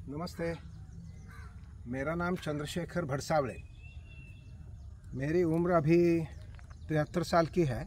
नमस्ते, मेरा नाम चंद्रशेखर भड़सावले। मेरी उम्र अभी 73 साल की है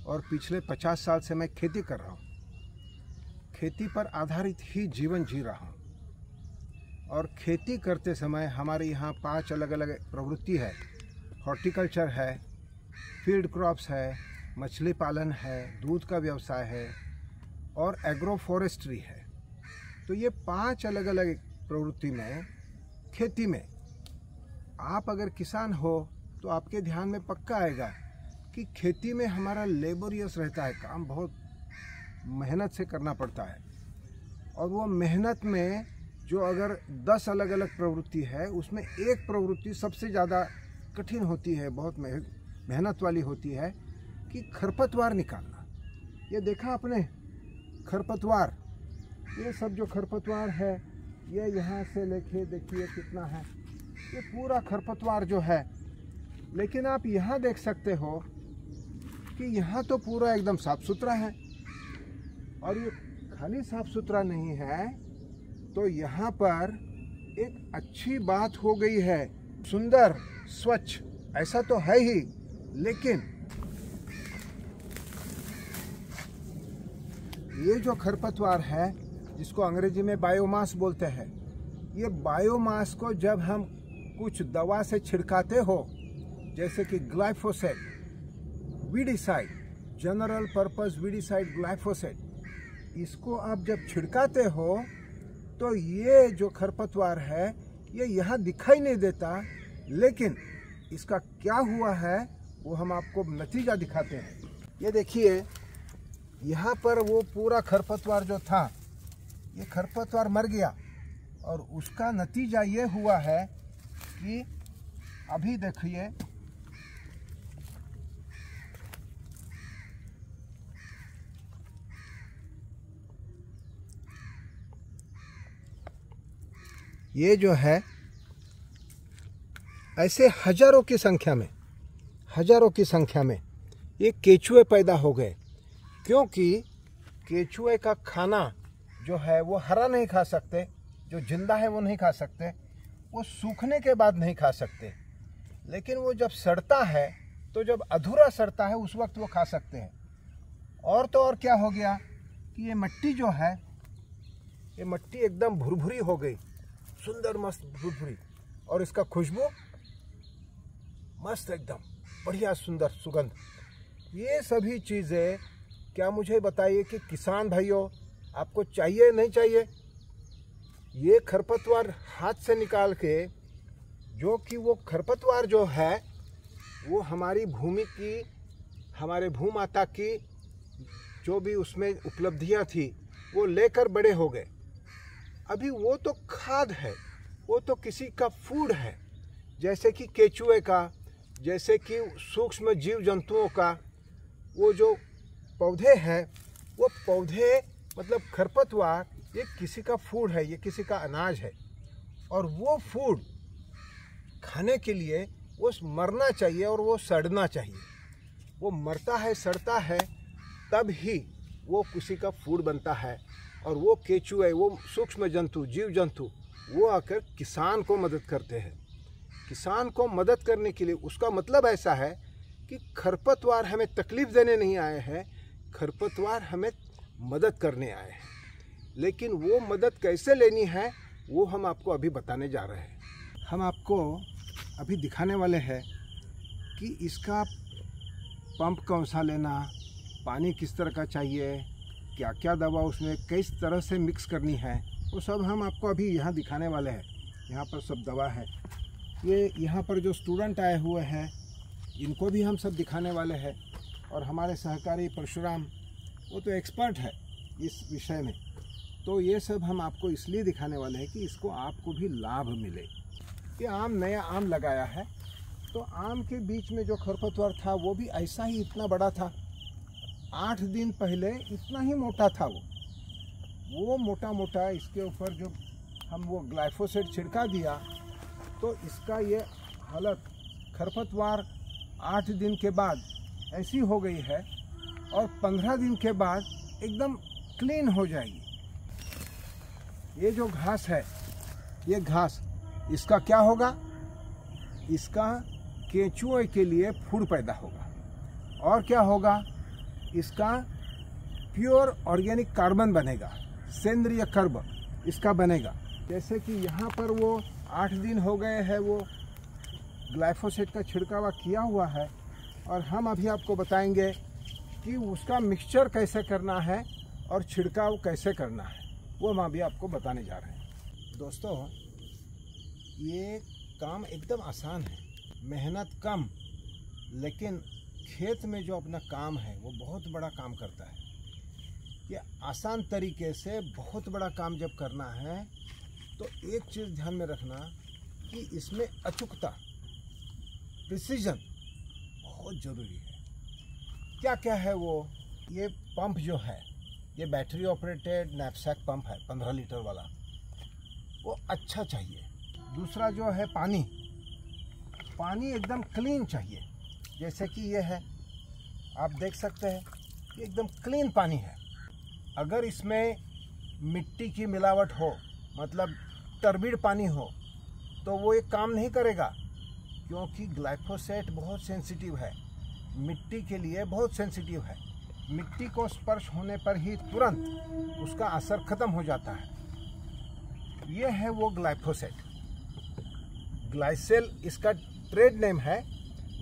और पिछले 50 साल से मैं खेती कर रहा हूँ। खेती पर आधारित ही जीवन जी रहा हूँ और खेती करते समय हमारे यहाँ 5 अलग अलग प्रवृत्ति है। हॉर्टिकल्चर है, फील्ड क्रॉप्स है, मछली पालन है, दूध का व्यवसाय है और एग्रो फॉरेस्ट्री है। तो ये 5 अलग अलग प्रवृत्ति में खेती में आप अगर किसान हो तो आपके ध्यान में पक्का आएगा कि खेती में हमारा लेबोरियस रहता है, काम बहुत मेहनत से करना पड़ता है। और वो मेहनत में जो अगर 10 अलग अलग प्रवृत्ति है उसमें एक प्रवृत्ति सबसे ज़्यादा कठिन होती है, बहुत मेहनत वाली होती है कि खरपतवार निकालना। ये देखा आपने खरपतवार, ये सब जो खरपतवार है ये यहाँ से लेके देखिए कितना है, ये पूरा खरपतवार जो है। लेकिन आप यहाँ देख सकते हो कि यहाँ तो पूरा एकदम साफ सुथरा है और ये खाली साफ सुथरा नहीं है, तो यहाँ पर एक अच्छी बात हो गई है, सुंदर स्वच्छ ऐसा तो है ही, लेकिन ये जो खरपतवार है जिसको अंग्रेजी में बायोमास बोलते हैं, ये बायोमास को जब हम कुछ दवा से छिड़काते हो, जैसे कि glyphosate, weedicide, general purpose weedicide glyphosate, इसको आप जब छिड़काते हो तो ये जो खरपतवार है ये यहाँ दिखाई नहीं देता, लेकिन इसका क्या हुआ है वो हम आपको नतीजा दिखाते हैं। ये देखिए यहाँ पर वो पूरा खरपतवार जो था, ये खरपतवार मर गया और उसका नतीजा ये हुआ है कि अभी देखिए ये जो है ऐसे हजारों की संख्या में ये केचुए पैदा हो गए, क्योंकि केचुए का खाना जो है वो हरा नहीं खा सकते, जो जिंदा है वो नहीं खा सकते, वो सूखने के बाद नहीं खा सकते, लेकिन वो जब सड़ता है तो जब अधूरा सड़ता है उस वक्त वो खा सकते हैं। और तो और क्या हो गया कि ये मिट्टी जो है, ये मिट्टी एकदम भुरभुरी हो गई, सुंदर मस्त भुरभुरी, और इसका खुशबू मस्त एकदम बढ़िया सुंदर सुगंध। ये सभी चीज़ें क्या मुझे बताइए कि किसान भाइयों आपको चाहिए नहीं चाहिए? ये खरपतवार हाथ से निकाल के, जो कि वो खरपतवार जो है वो हमारी भूमि की, हमारे भूमाता की जो भी उसमें उपलब्धियां थी वो लेकर बड़े हो गए। अभी वो तो खाद है, वो तो किसी का फूड है, जैसे कि केचुए का, जैसे कि सूक्ष्म जीव जंतुओं का वो जो पौधे हैं, वो पौधे मतलब खरपतवार ये किसी का फूड है, ये किसी का अनाज है, और वो फूड खाने के लिए वो मरना चाहिए और वो सड़ना चाहिए। वो मरता है, सड़ता है, तब ही वो किसी का फूड बनता है। और वो केचुए, वो सूक्ष्म जंतु, जीव जंतु, वो आकर किसान को मदद करते हैं। किसान को मदद करने के लिए, उसका मतलब ऐसा है कि खरपतवार हमें तकलीफ देने नहीं आए हैं, खरपतवार हमें मदद करने आए हैं। लेकिन वो मदद कैसे लेनी है वो हम आपको अभी बताने जा रहे हैं। हम आपको अभी दिखाने वाले हैं कि इसका पंप कौन सा लेना, पानी किस तरह का चाहिए, क्या क्या दवा उसमें किस तरह से मिक्स करनी है, वो सब हम आपको अभी यहाँ दिखाने वाले हैं। यहाँ पर सब दवा है, ये यहाँ पर जो स्टूडेंट आए हुए हैं इनको भी हम सब दिखाने वाले हैं। और हमारे सहकारी परशुराम, वो तो एक्सपर्ट है इस विषय में, तो ये सब हम आपको इसलिए दिखाने वाले हैं कि इसको आपको भी लाभ मिले। ये आम, नया आम लगाया है, तो आम के बीच में जो खरपतवार था वो भी ऐसा ही इतना बड़ा था। 8 दिन पहले इतना ही मोटा था वो मोटा मोटा। इसके ऊपर जो हम वो ग्लाइफोसेट छिड़का दिया तो इसका ये हालत, खरपतवार 8 दिन के बाद ऐसी हो गई है और 15 दिन के बाद एकदम क्लीन हो जाएगी। ये जो घास है ये घास, इसका क्या होगा? इसका केंचुए के लिए फूड पैदा होगा। और क्या होगा? इसका प्योर ऑर्गेनिक कार्बन बनेगा, सेंद्रीय कर्ब इसका बनेगा। जैसे कि यहाँ पर वो 8 दिन हो गए हैं वो ग्लाइफोसेट का छिड़काव किया हुआ है, और हम अभी आपको बताएंगे कि उसका मिक्सचर कैसे करना है और छिड़काव कैसे करना है, वो हम अभी आपको बताने जा रहे हैं। दोस्तों, ये काम एकदम आसान है, मेहनत कम, लेकिन खेत में जो अपना काम है वो बहुत बड़ा काम करता है। ये आसान तरीके से बहुत बड़ा काम जब करना है तो एक चीज़ ध्यान में रखना कि इसमें अचूकता, प्रिसीजन बहुत ज़रूरी है। क्या क्या है वो? ये पंप जो है, ये बैटरी ऑपरेटेड नैपसैक पंप है 15 लीटर वाला, वो अच्छा चाहिए। दूसरा जो है पानी एकदम क्लीन चाहिए। जैसे कि ये है, आप देख सकते हैं कि एकदम क्लीन पानी है। अगर इसमें मिट्टी की मिलावट हो, मतलब टर्बिड पानी हो, तो वो एक काम नहीं करेगा, क्योंकि ग्लाइफोसेट बहुत सेंसिटिव है, मिट्टी के लिए बहुत सेंसिटिव है। मिट्टी को स्पर्श होने पर ही तुरंत उसका असर खत्म हो जाता है। ये है वो ग्लाइफोसेट। ग्लाइसेल इसका ट्रेड नेम है,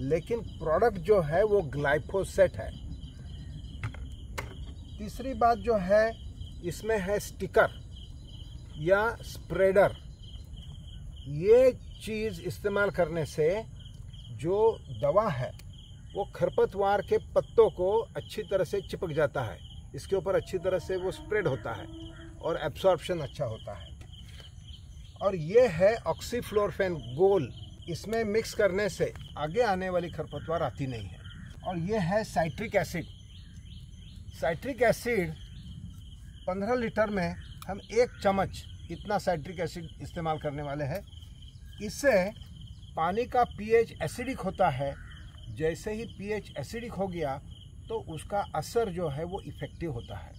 लेकिन प्रोडक्ट जो है वो ग्लाइफोसेट है। तीसरी बात जो है, इसमें है स्टिकर या स्प्रेडर। ये चीज़ इस्तेमाल करने से जो दवा है वो खरपतवार के पत्तों को अच्छी तरह से चिपक जाता है, इसके ऊपर अच्छी तरह से वो स्प्रेड होता है और एब्सॉर्प्शन अच्छा होता है। और ये है ऑक्सीफ्लोरोफेन गोल, इसमें मिक्स करने से आगे आने वाली खरपतवार आती नहीं है। और ये है citric acid. Citric acid 15 litre में हम 1 चम्मच इतना साइट्रिक एसिड इस्तेमाल करने वाले हैं। इससे पानी का पीएच एसिडिक होता है। जैसे ही पीएच एसिडिक हो गया तो उसका असर जो है वो इफ़ेक्टिव होता है।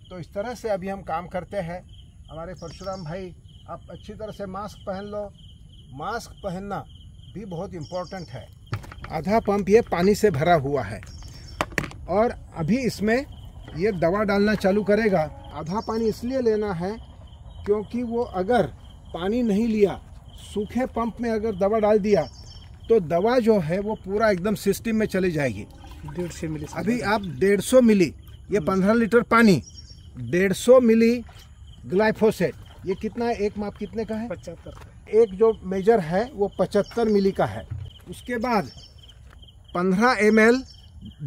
तो इस तरह से अभी हम काम करते हैं। हमारे परशुराम भाई, आप अच्छी तरह से मास्क पहन लो। मास्क पहनना भी बहुत इम्पोर्टेंट है। आधा पंप ये पानी से भरा हुआ है और अभी इसमें ये दवा डालना चालू करेगा। आधा पानी इसलिए लेना है क्योंकि वो अगर पानी नहीं लिया, सूखे पंप में अगर दवा डाल दिया तो दवा जो है वो पूरा एकदम सिस्टम में चली जाएगी। 150 मिली। अभी आप 150 मिली, ये 15 लीटर पानी, 150 मिली ग्लाइफोसेट, ये कितना है? एक माप कितने का है? 75। एक जो मेजर है वो 75 मिली का है। उसके बाद 15 ml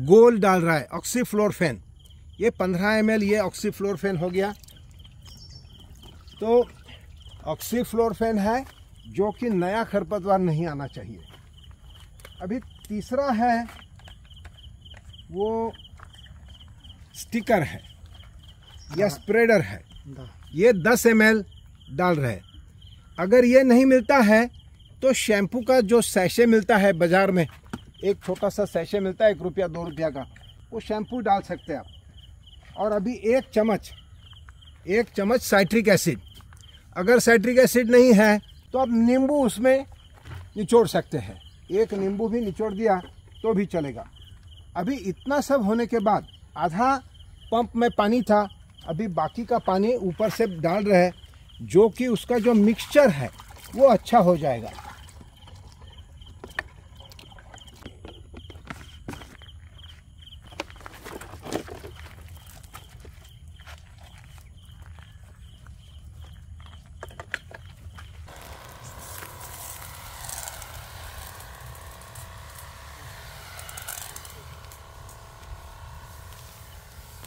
गोल डाल रहा है ऑक्सीफ्लोरोफेन। ये 15 ml ये ऑक्सीफ्लोरोफेन हो गया। तो ऑक्सीफ्लोरोफेन है जो कि नया खरपतवार नहीं आना चाहिए। अभी तीसरा है वो स्टिकर है या स्प्रेडर है, ये 10 ml डाल रहे हैं। अगर ये नहीं मिलता है तो शैम्पू का जो सैशे मिलता है बाजार में, एक छोटा सा सैशे मिलता है 1 रुपया 2 रुपया का, वो शैम्पू डाल सकते हैं आप। और अभी 1 चम्मच साइट्रिक एसिड। अगर साइट्रिक एसिड नहीं है तो आप नींबू उसमें निचोड़ सकते हैं। 1 नींबू भी निचोड़ दिया तो भी चलेगा। अभी इतना सब होने के बाद आधा पंप में पानी था, अभी बाकी का पानी ऊपर से डाल रहे हैं, जो कि उसका जो मिक्सचर है वो अच्छा हो जाएगा।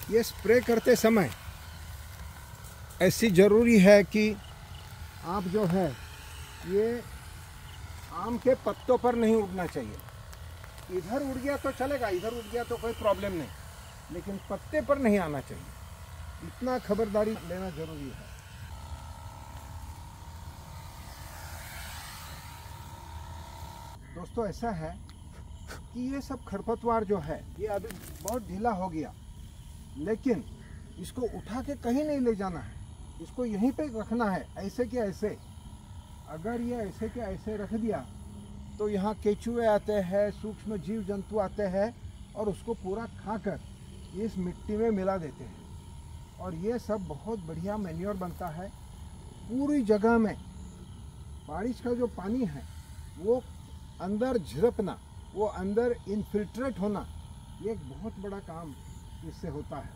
ये स्प्रे करते समय ऐसी ज़रूरी है कि आप जो है ये आम के पत्तों पर नहीं उड़ना चाहिए। इधर उड़ गया तो चलेगा, इधर उड़ गया तो कोई प्रॉब्लम नहीं, लेकिन पत्ते पर नहीं आना चाहिए। इतना खबरदारी लेना जरूरी है। दोस्तों, ऐसा है कि ये सब खरपतवार जो है ये अभी बहुत ढीला हो गया, लेकिन इसको उठा के कहीं नहीं ले जाना है, इसको यहीं पे रखना है, ऐसे कि ऐसे। अगर ये ऐसे के ऐसे रख दिया तो यहाँ केचुए आते हैं, सूक्ष्म जीव जंतु आते हैं और उसको पूरा खाकर इस मिट्टी में मिला देते हैं और ये सब बहुत बढ़िया मैन्योर बनता है। पूरी जगह में बारिश का जो पानी है वो अंदर झिरपना, वो अंदर इनफिल्ट्रेट होना, ये एक बहुत बड़ा काम इससे होता है।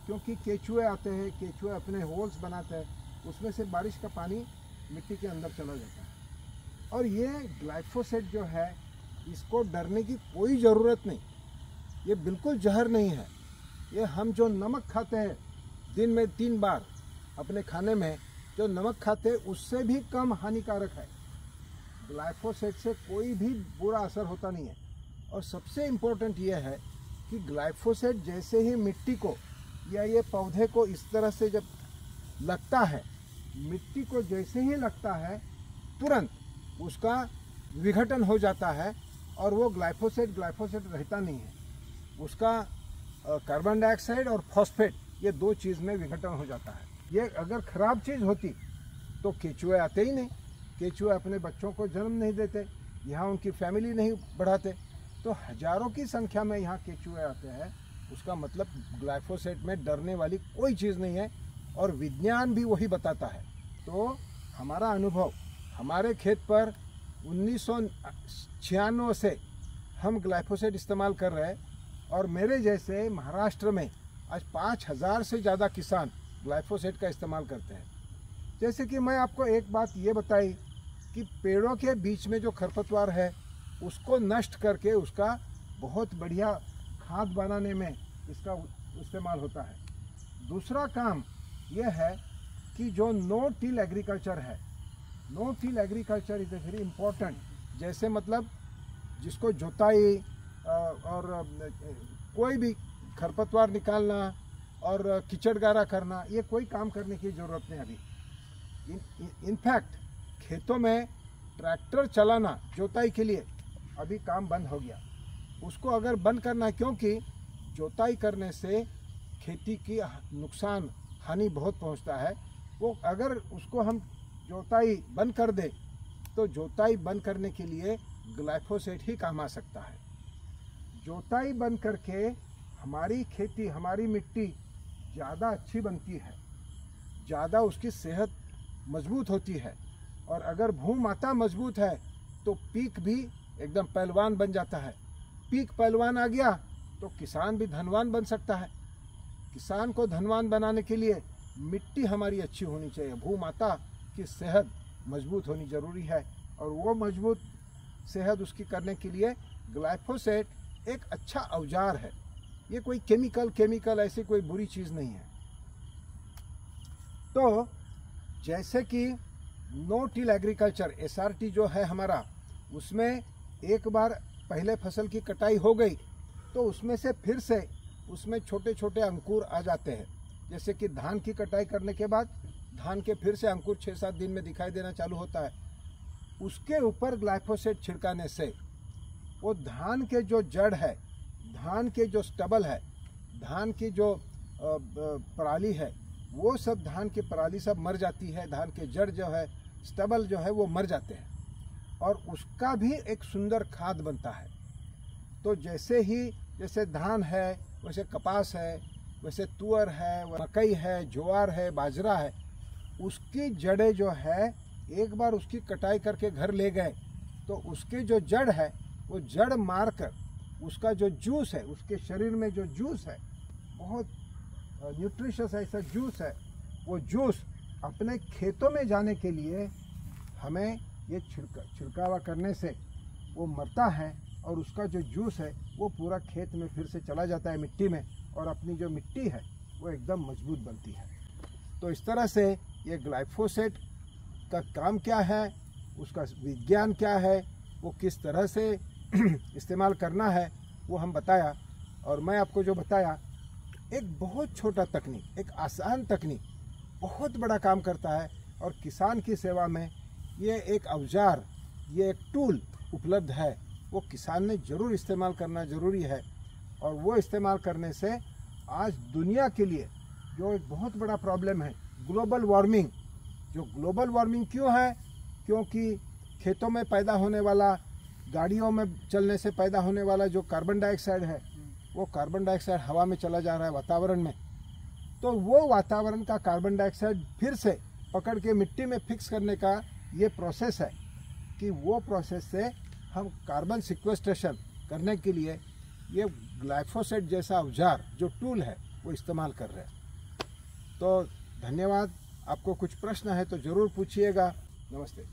क्योंकि केचुए आते हैं, केचुए अपने होल्स बनाते हैं, उसमें से बारिश का पानी मिट्टी के अंदर चला जाता है। और ये ग्लाइफोसेट जो है, इसको डरने की कोई ज़रूरत नहीं, ये बिल्कुल जहर नहीं है। ये हम जो नमक खाते हैं दिन में 3 बार अपने खाने में, जो नमक खाते हैं उससे भी कम हानिकारक है। ग्लाइफोसेट से कोई भी बुरा असर होता नहीं है। और सबसे इम्पोर्टेंट ये है कि ग्लाइफोसेट जैसे ही मिट्टी को या ये पौधे को इस तरह से जब लगता है, मिट्टी को जैसे ही लगता है तुरंत उसका विघटन हो जाता है और वो ग्लाइफोसेट रहता नहीं है। उसका कार्बन डाइऑक्साइड और फॉस्फेट, ये 2 चीज़ में विघटन हो जाता है। ये अगर ख़राब चीज़ होती तो केचुए आते ही नहीं, केचुए अपने बच्चों को जन्म नहीं देते, यहाँ उनकी फैमिली नहीं बढ़ाते। तो हजारों की संख्या में यहाँ केचुए आते हैं। उसका मतलब ग्लाइफोसेट में डरने वाली कोई चीज़ नहीं है और विज्ञान भी वही बताता है। तो हमारा अनुभव, हमारे खेत पर 1996 से हम ग्लाइफोसेट इस्तेमाल कर रहे हैं और मेरे जैसे महाराष्ट्र में आज 5000 से ज़्यादा किसान ग्लाइफोसेट का इस्तेमाल करते हैं। जैसे कि मैं आपको एक बात ये बताई कि पेड़ों के बीच में जो खरपतवार है उसको नष्ट करके उसका बहुत बढ़िया खाद बनाने में इसका इस्तेमाल होता है। दूसरा काम यह है कि जो नो टिल एग्रीकल्चर है, no till agriculture is a very important. जैसे मतलब जिसको जुताई और कोई भी खरपतवार निकालना और कीचड़ गारा करना, ये कोई काम करने की ज़रूरत नहीं अभी। इनफैक्ट खेतों में ट्रैक्टर चलाना जोताई के लिए अभी काम बंद हो गया। उसको अगर बंद करना है, क्योंकि जोताई करने से खेती की नुकसान हानि बहुत पहुंचता है। वो अगर उसको हम जोताई बंद कर दे तो जोताई बंद करने के लिए ग्लाइफोसेट ही काम आ सकता है। जोताई बंद करके हमारी खेती, हमारी मिट्टी ज़्यादा अच्छी बनती है, ज़्यादा उसकी सेहत मजबूत होती है। और अगर भूमाता मजबूत है तो पीक भी एकदम पहलवान बन जाता है। पीक पहलवान आ गया तो किसान भी धनवान बन सकता है। किसान को धनवान बनाने के लिए मिट्टी हमारी अच्छी होनी चाहिए, भूमाता की सेहत मजबूत होनी ज़रूरी है। और वो मजबूत सेहत उसकी करने के लिए ग्लाइफोसेट एक अच्छा औजार है। ये कोई केमिकल ऐसी कोई बुरी चीज़ नहीं है। तो जैसे कि नो टिल एग्रीकल्चर SRT जो है हमारा, उसमें एक बार पहले फसल की कटाई हो गई तो उसमें से फिर से उसमें छोटे छोटे अंकुर आ जाते हैं। जैसे कि धान की कटाई करने के बाद धान के फिर से अंकुर 6-7 दिन में दिखाई देना चालू होता है। उसके ऊपर ग्लाइफोसेट छिड़काने से वो धान के जो जड़ है, धान के जो स्टबल है, धान की जो पराली है, वो सब धान की पराली सब मर जाती है। धान के जड़ जो है, स्टबल जो है, वो मर जाते हैं और उसका भी एक सुंदर खाद बनता है। तो जैसे धान है, वैसे कपास है, वैसे तुअर है, मकई है, ज्वार है, बाजरा है, उसकी जड़ें जो है एक बार उसकी कटाई करके घर ले गए तो उसके जो जड़ है वो जड़ मारकर उसका जो जूस है, उसके शरीर में जो जूस है, बहुत न्यूट्रिशियस ऐसा जूस है, वो जूस अपने खेतों में जाने के लिए हमें ये छिड़कावा करने से वो मरता है और उसका जो जूस है वो पूरा खेत में फिर से चला जाता है मिट्टी में और अपनी जो मिट्टी है वो एकदम मजबूत बनती है। तो इस तरह से ये ग्लाइफोसेट का काम क्या है, उसका विज्ञान क्या है, वो किस तरह से इस्तेमाल करना है, वो हम बताया। और मैं आपको जो बताया एक बहुत छोटा तकनीक, एक आसान तकनीक बहुत बड़ा काम करता है। और किसान की सेवा में ये एक औजार, ये एक टूल उपलब्ध है, वो किसान ने ज़रूर इस्तेमाल करना ज़रूरी है। और वो इस्तेमाल करने से आज दुनिया के लिए जो एक बहुत बड़ा प्रॉब्लम है ग्लोबल वार्मिंग, जो ग्लोबल वार्मिंग क्यों है, क्योंकि खेतों में पैदा होने वाला, गाड़ियों में चलने से पैदा होने वाला जो कार्बन डाइऑक्साइड है, वो कार्बन डाइऑक्साइड हवा में चला जा रहा है, वातावरण में। तो वो वातावरण का कार्बन डाइऑक्साइड फिर से पकड़ के मिट्टी में फिक्स करने का ये प्रोसेस है कि वो प्रोसेस से हम कार्बन सिक्वेस्ट्रेशन करने के लिए ये ग्लाइफोसेट जैसा औजार जो टूल है वो इस्तेमाल कर रहे हैं। तो धन्यवाद। आपको कुछ प्रश्न है तो ज़रूर पूछिएगा। नमस्ते।